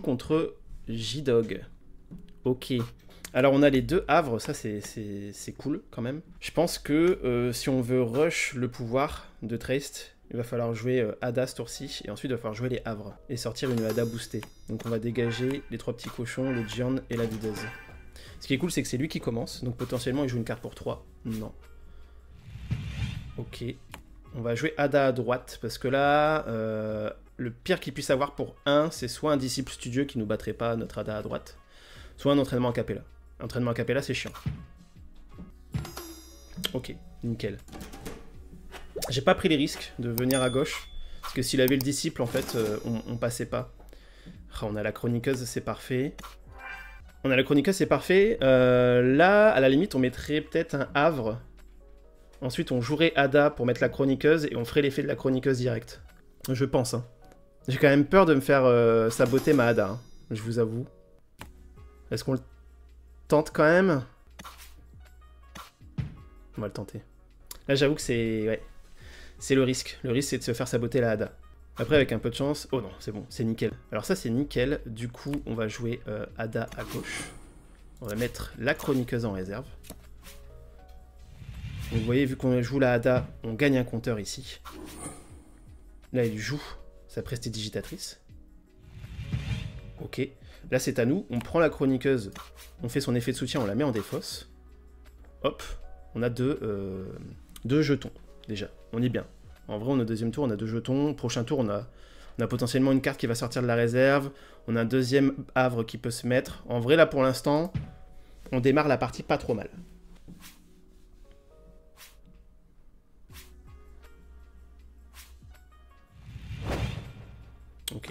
joue contre J-Dog. Ok. Alors on a les deux havres, ça c'est cool quand même. Je pense que si on veut rush le pouvoir de Traced, il va falloir jouer Ada ce tour-ci, et ensuite il va falloir jouer les havres, et sortir une Ada boostée. Donc on va dégager les 3 petits cochons, le Giant et la videuse. Ce qui est cool, c'est que c'est lui qui commence, donc potentiellement il joue une carte pour 3. Non. Ok. On va jouer Ada à droite, parce que là, le pire qu'il puisse avoir pour 1, c'est soit un disciple studieux qui nous battrait pas notre Ada à droite, soit un entraînement a cappella. Entraînement a cappella, c'est chiant. Ok, nickel. J'ai pas pris les risques de venir à gauche, parce que s'il avait le disciple, en fait, on passait pas. Oh, on a la chroniqueuse, c'est parfait. On a la chroniqueuse, c'est parfait. Là, à la limite, on mettrait peut-être un havre. Ensuite, on jouerait Ada pour mettre la chroniqueuse, et on ferait l'effet de la chroniqueuse direct. Je pense, hein. J'ai quand même peur de me faire saboter ma Ada, hein, je vous avoue. Est-ce qu'on le tente quand même? On va le tenter. Là, j'avoue que c'est... Ouais. C'est le risque. Le risque, c'est de se faire saboter la Ada. Après, avec un peu de chance... Oh non, c'est bon, c'est nickel. Alors ça, c'est nickel. Du coup, on va jouer Ada à gauche. On va mettre la chroniqueuse en réserve. Donc, vous voyez, vu qu'on joue la Ada, on gagne un compteur ici. Là, il joue sa prestidigitatrice. Ok. Là, c'est à nous. On prend la chroniqueuse, on fait son effet de soutien, on la met en défausse. Hop. On a deux jetons, déjà. On est bien. En vrai, on a deuxième tour, on a 2 jetons. Prochain tour, on a potentiellement une carte qui va sortir de la réserve. On a un deuxième havre qui peut se mettre. En vrai, là, pour l'instant, on démarre la partie pas trop mal. Ok.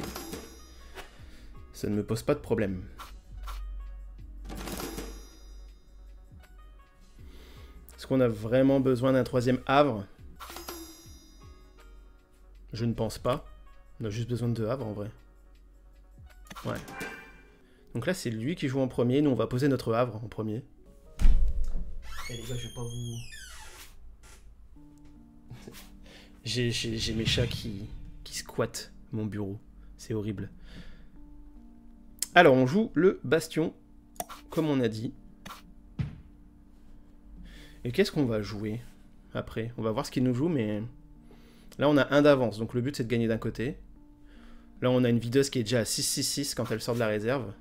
Ça ne me pose pas de problème. Est-ce qu'on a vraiment besoin d'un 3e havre? Je ne pense pas. On a juste besoin de 2 havres en vrai. Ouais. Donc là, c'est lui qui joue en premier. Nous, on va poser notre havre en premier. Eh les gars, je vais pas vous... J'ai mes chats qui squattent mon bureau. C'est horrible. Alors, on joue le bastion, comme on a dit. Et qu'est-ce qu'on va jouer après? On va voir ce qu'il nous joue, mais... Là, on a 1 d'avance, donc le but, c'est de gagner d'un côté. Là, on a une videuse qui est déjà à 6-6-6 quand elle sort de la réserve.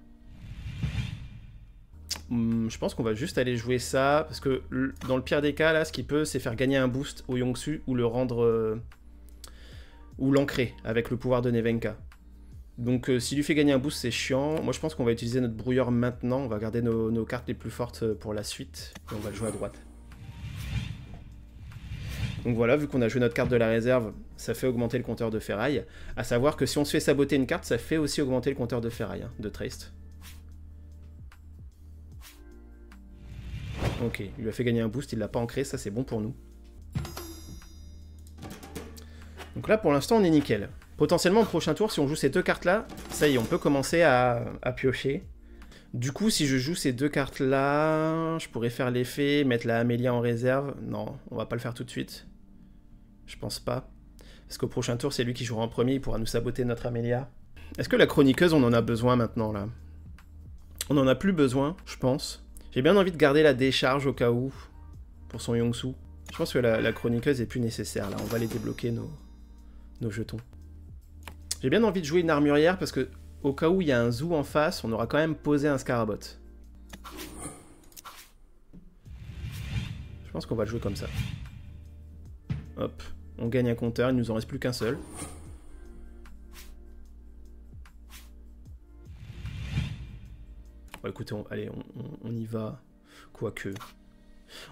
Je pense qu'on va juste aller jouer ça, parce que dans le pire des cas, là, ce qu'il peut, c'est faire gagner un boost au Yongsu, ou le rendre... ou l'ancrer, avec le pouvoir de Nevenka. Donc s'il lui fait gagner un boost, c'est chiant. Moi je pense qu'on va utiliser notre brouilleur maintenant. On va garder nos cartes les plus fortes pour la suite. Et on va le jouer à droite. Donc voilà, vu qu'on a joué notre carte de la réserve, ça fait augmenter le compteur de ferraille. A savoir que si on se fait saboter une carte, ça fait aussi augmenter le compteur de ferraille, hein, de Traced. Ok, il lui a fait gagner un boost, il l'a pas ancré, ça c'est bon pour nous. Donc là pour l'instant on est nickel. Potentiellement, au prochain tour, si on joue ces 2 cartes-là, ça y est, on peut commencer à piocher. Du coup, si je joue ces 2 cartes-là, je pourrais faire l'effet, mettre la Amélia en réserve. Non, on va pas le faire tout de suite. Je pense pas. Parce qu'au prochain tour, c'est lui qui jouera en premier, il pourra nous saboter notre Amélia. Est-ce que la chroniqueuse, on en a besoin maintenant, là? On en a plus besoin, je pense. J'ai bien envie de garder la décharge au cas où, pour son Yongsu. Je pense que la chroniqueuse est plus nécessaire, là. On va aller débloquer nos jetons. J'ai bien envie de jouer une armurière parce que au cas où il y a un zoo en face, on aura quand même posé un scarabot. Je pense qu'on va le jouer comme ça. Hop, on gagne un compteur, il nous en reste plus qu'un seul. Bon, écoutez, allez, on y va. Quoique.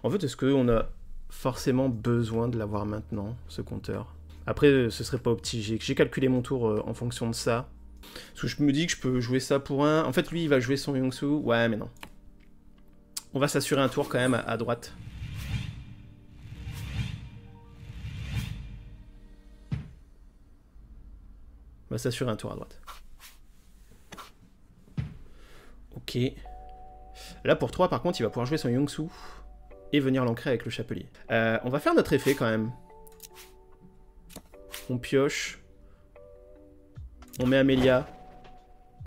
En fait, est-ce qu'on a forcément besoin de l'avoir maintenant, ce compteur? Après, ce serait pas au petit. J'ai calculé mon tour en fonction de ça. Parce que je me dis que je peux jouer ça pour un... En fait, lui, il va jouer son Yongsu. Ouais, mais non. On va s'assurer un tour quand même à droite. On va s'assurer un tour à droite. Ok. Là, pour 3, par contre, il va pouvoir jouer son Yongsu et venir l'ancrer avec le chapelier. On va faire notre effet quand même. On pioche. On met Amélia.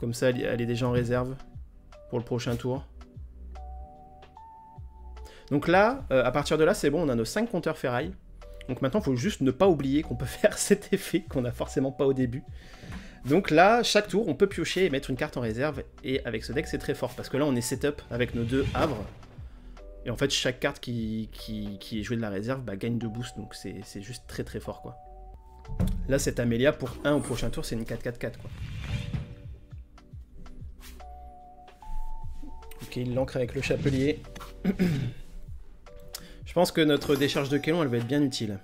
Comme ça, elle est déjà en réserve pour le prochain tour. Donc là, à partir de là, c'est bon, on a nos 5 compteurs ferraille. Donc maintenant, il faut juste ne pas oublier qu'on peut faire cet effet qu'on n'a forcément pas au début. Donc là, chaque tour, on peut piocher et mettre une carte en réserve. Et avec ce deck, c'est très fort. Parce que là, on est setup avec nos 2 havres. Et en fait, chaque carte qui est jouée de la réserve gagne 2 boosts. Donc c'est juste très très fort, quoi. Là, cette Amélia, pour 1 au prochain tour, c'est une 4-4-4, quoi. Ok, il l'ancre avec le chapelier. Je pense que notre décharge de Kélon, elle va être bien utile.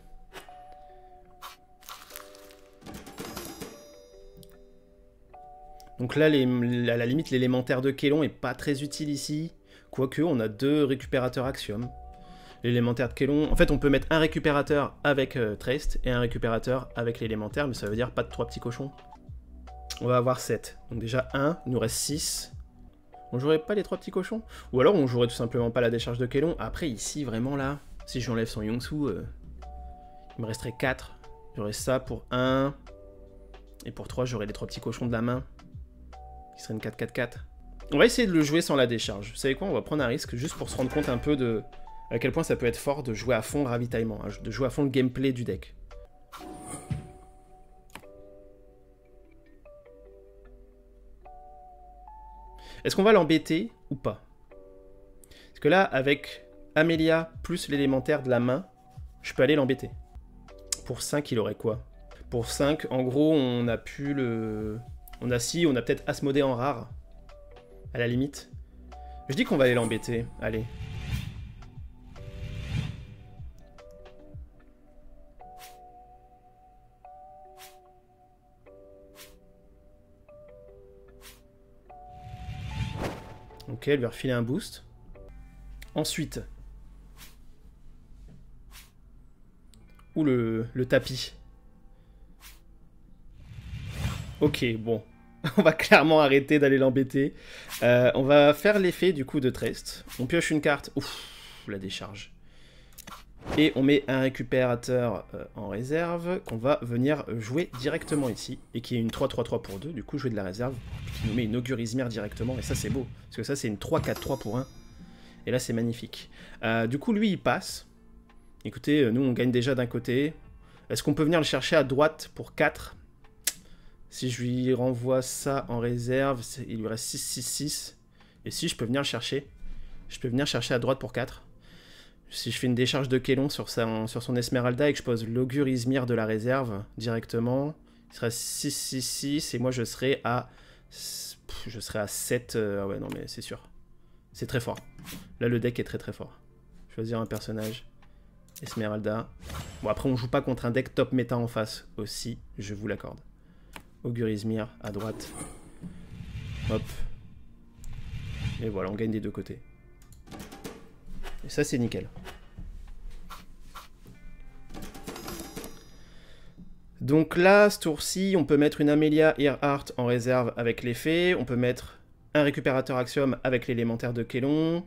Donc là, à la limite, l'élémentaire de Kélon est pas très utile ici. Quoique, on a 2 récupérateurs Axiom. L'élémentaire de Kélon... En fait, on peut mettre un récupérateur avec Traced et un récupérateur avec l'élémentaire, mais ça veut dire pas de 3 petits cochons. On va avoir 7. Donc déjà 1, il nous reste 6. On jouerait pas les 3 petits cochons? Ou alors on jouerait tout simplement pas la décharge de Kélon. Après, ici, vraiment là, si je lui enlève son Yongsu, il me resterait 4. J'aurais ça pour 1. Et pour 3, j'aurais les 3 petits cochons de la main. Qui serait une 4-4-4. On va essayer de le jouer sans la décharge. Vous savez quoi? On va prendre un risque juste pour se rendre compte un peu de à quel point ça peut être fort de jouer à fond le ravitaillement, hein, de jouer à fond le gameplay du deck. Est-ce qu'on va l'embêter ou pas? Parce que là, avec Amélia plus l'élémentaire de la main, je peux aller l'embêter. Pour 5, il aurait quoi? Pour 5, en gros, on a pu le... On a peut-être Asmodée en rare. À la limite. Je dis qu'on va aller l'embêter. Allez. Ok, elle lui a refilé un boost. Ensuite. Ou le tapis. Ok, bon. On va clairement arrêter d'aller l'embêter. On va faire l'effet du coup de Traced. On pioche une carte. Ouf, la décharge. Et on met un récupérateur en réserve qu'on va venir jouer directement ici. Et qui est une 3-3-3 pour 2. Du coup, jouer de la réserve. Qui nous met une Augure Izmir directement. Et ça, c'est beau. Parce que ça, c'est une 3-4-3 pour 1. Et là, c'est magnifique. Du coup, lui, il passe. Écoutez, nous, on gagne déjà d'un côté. Est-ce qu'on peut venir le chercher à droite pour 4 ? Si je lui renvoie ça en réserve, il lui reste 6-6-6. Et si je peux venir le chercher, je peux venir chercher à droite pour 4. Si je fais une décharge de Kélon sur son Esmeralda et que je pose l'Augure Izmir de la réserve directement, il serait 6-6-6 et moi je serais à 7. Ah ouais, non mais c'est sûr. C'est très fort. Là le deck est très très fort. Choisir un personnage. Esmeralda. Bon après on joue pas contre un deck top méta en face aussi, je vous l'accorde. Augure Izmir à droite. Hop. Et voilà, on gagne des deux côtés. Et ça, c'est nickel. Donc là, ce tour-ci, on peut mettre une Amélia Earhart en réserve avec l'effet. On peut mettre un récupérateur Axiom avec l'élémentaire de Kélon.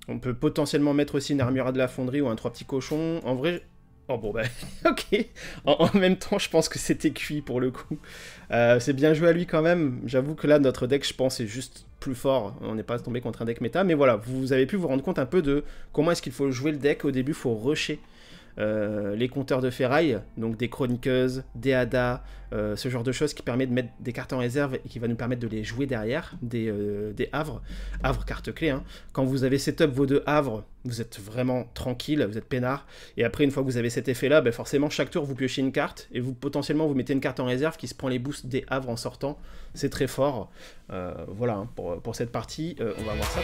On peut potentiellement mettre aussi une Armura de la Fonderie ou un 3 petits cochons. En vrai... Oh bon bah ok, en même temps je pense que c'était cuit pour le coup. C'est bien joué à lui quand même, j'avoue que là notre deck je pense est juste plus fort, on n'est pas tombé contre un deck méta, mais voilà, vous avez pu vous rendre compte un peu de comment est-ce qu'il faut jouer le deck. Au début il faut rusher les compteurs de ferraille, donc des chroniqueuses, des Hada, ce genre de choses qui permet de mettre des cartes en réserve et qui va nous permettre de les jouer derrière, des havres, carte clé. Hein. Quand vous avez setup vos 2 havres, vous êtes vraiment tranquille, vous êtes peinard, et après une fois que vous avez cet effet là, ben forcément chaque tour vous piochez une carte, et vous potentiellement vous mettez une carte en réserve qui se prend les boosts des havres en sortant, c'est très fort. Voilà, hein, pour cette partie, on va voir ça.